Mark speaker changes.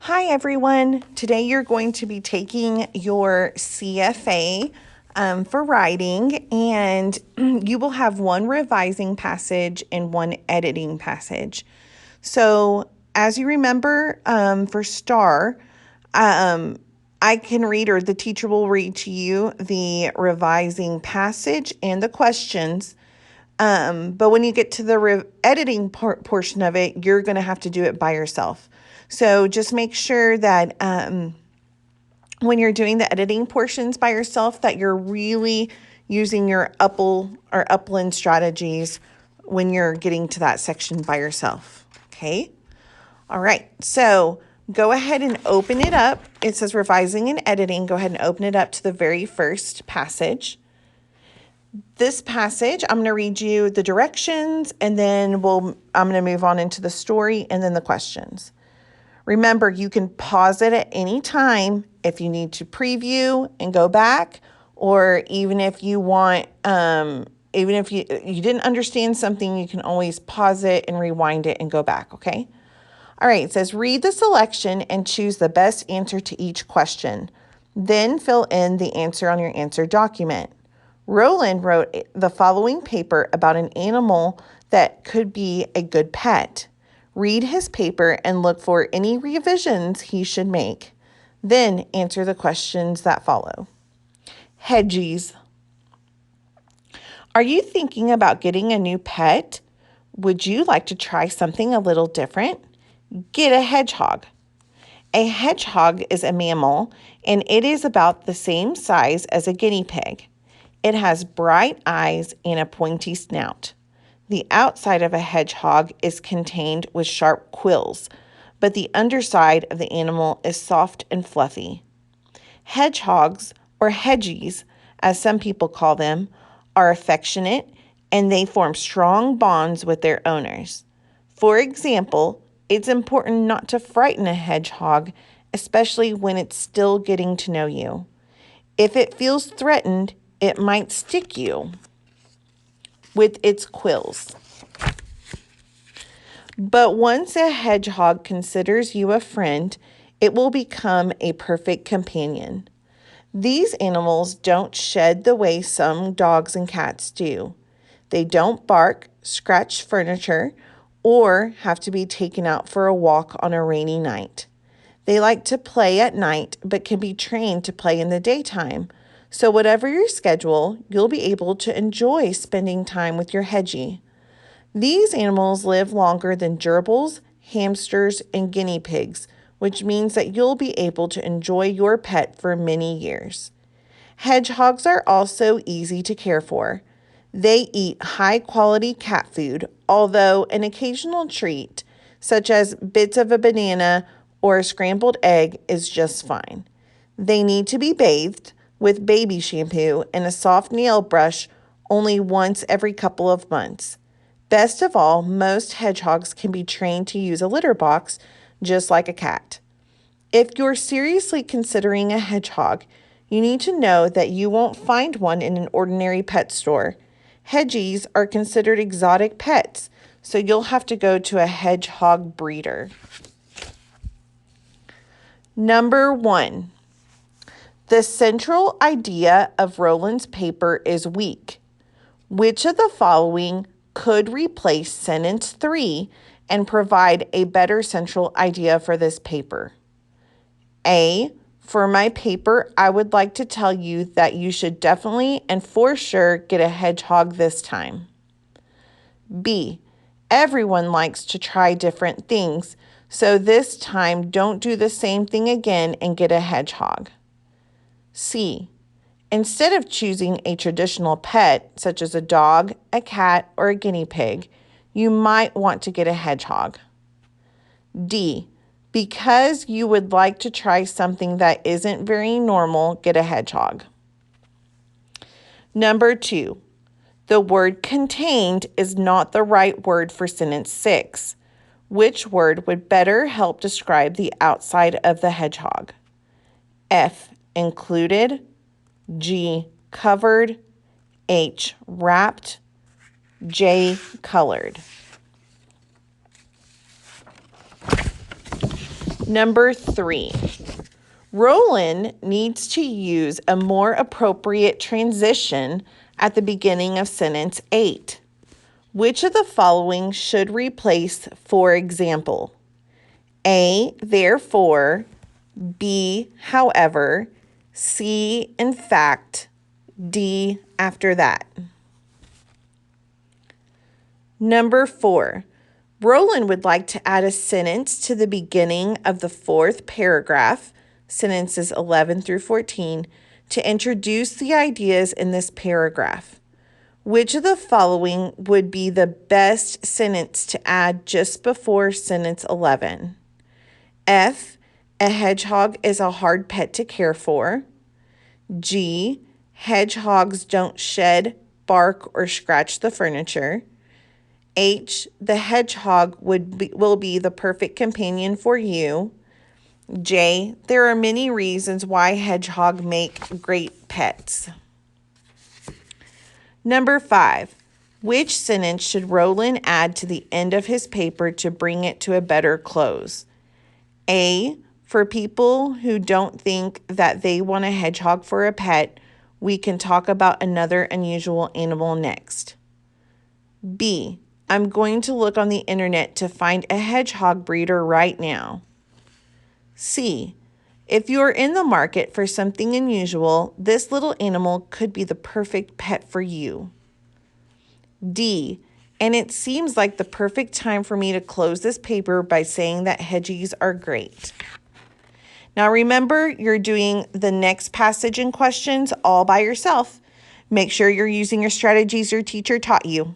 Speaker 1: Hi everyone. Today you're going to be taking your CFA for writing, and you will have one revising passage and one editing passage. So as you remember, for STAR, I can read, or the teacher will read to you the revising passage and the questions. But when you get to the editing portion of it, you're going to have to do it by yourself. So just make sure that when you're doing the editing portions by yourself, that you're really using your upland strategies when you're getting to that section by yourself. Okay. All right. So go ahead and open it up. It says revising and editing. Go ahead and open it up to the very first passage. This passage, I'm going to read you the directions, and then I'm going to move on into the story and then the questions. Remember, you can pause it at any time if you need to preview and go back, or even if you want, even if you didn't understand something, you can always pause it and rewind it and go back, okay? All right, it says read the selection and choose the best answer to each question. Then fill in the answer on your answer document. Roland wrote the following paper about an animal that could be a good pet. Read his paper and look for any revisions he should make. Then answer the questions that follow. Hedgies. Are you thinking about getting a new pet? Would you like to try something a little different? Get a hedgehog. A hedgehog is a mammal, and it is about the same size as a guinea pig. It has bright eyes and a pointy snout. The outside of a hedgehog is contained with sharp quills, but the underside of the animal is soft and fluffy. Hedgehogs, or hedgies, as some people call them, are affectionate, and they form strong bonds with their owners. For example, it's important not to frighten a hedgehog, especially when it's still getting to know you. If it feels threatened, it might stick you with its quills. But once a hedgehog considers you a friend, it will become a perfect companion. These animals don't shed the way some dogs and cats do. They don't bark, scratch furniture, or have to be taken out for a walk on a rainy night. They like to play at night, but can be trained to play in the daytime. So whatever your schedule, you'll be able to enjoy spending time with your hedgie. These animals live longer than gerbils, hamsters, and guinea pigs, which means that you'll be able to enjoy your pet for many years. Hedgehogs are also easy to care for. They eat high-quality cat food, although an occasional treat, such as bits of a banana or a scrambled egg, is just fine. They need to be bathed with baby shampoo and a soft nail brush only once every couple of months. Best of all, most hedgehogs can be trained to use a litter box just like a cat. If you're seriously considering a hedgehog, you need to know that you won't find one in an ordinary pet store. Hedgies are considered exotic pets, so you'll have to go to a hedgehog breeder. Number 1. The central idea of Roland's paper is weak. Which of the following could replace sentence 3 and provide a better central idea for this paper? A. For my paper, I would like to tell you that you should definitely and for sure get a hedgehog this time. B. Everyone likes to try different things, so this time don't do the same thing again and get a hedgehog. C. Instead of choosing a traditional pet, such as a dog, a cat, or a guinea pig, you might want to get a hedgehog. D. Because you would like to try something that isn't very normal, get a hedgehog. Number 2. The word contained is not the right word for sentence 6. Which word would better help describe the outside of the hedgehog? F. Included. G. Covered. H. Wrapped. J. Colored. Number 3. Roland needs to use a more appropriate transition at the beginning of sentence 8. Which of the following should replace for example? A, therefore, B, however, C, in fact, D, after that. Number 4. Roland would like to add a sentence to the beginning of the 4th paragraph, sentences 11 through 14, to introduce the ideas in this paragraph. Which of the following would be the best sentence to add just before sentence 11? F, a hedgehog is a hard pet to care for. G, hedgehogs don't shed, bark, or scratch the furniture. H, the hedgehog will be the perfect companion for you. J, there are many reasons why hedgehogs make great pets. Number 5, which sentence should Roland add to the end of his paper to bring it to a better close? A, for people who don't think that they want a hedgehog for a pet, we can talk about another unusual animal next. B, I'm going to look on the internet to find a hedgehog breeder right now. C, if you are in the market for something unusual, this little animal could be the perfect pet for you. D, and it seems like the perfect time for me to close this paper by saying that hedgies are great. Now remember, you're doing the next passage and questions all by yourself. Make sure you're using your strategies your teacher taught you.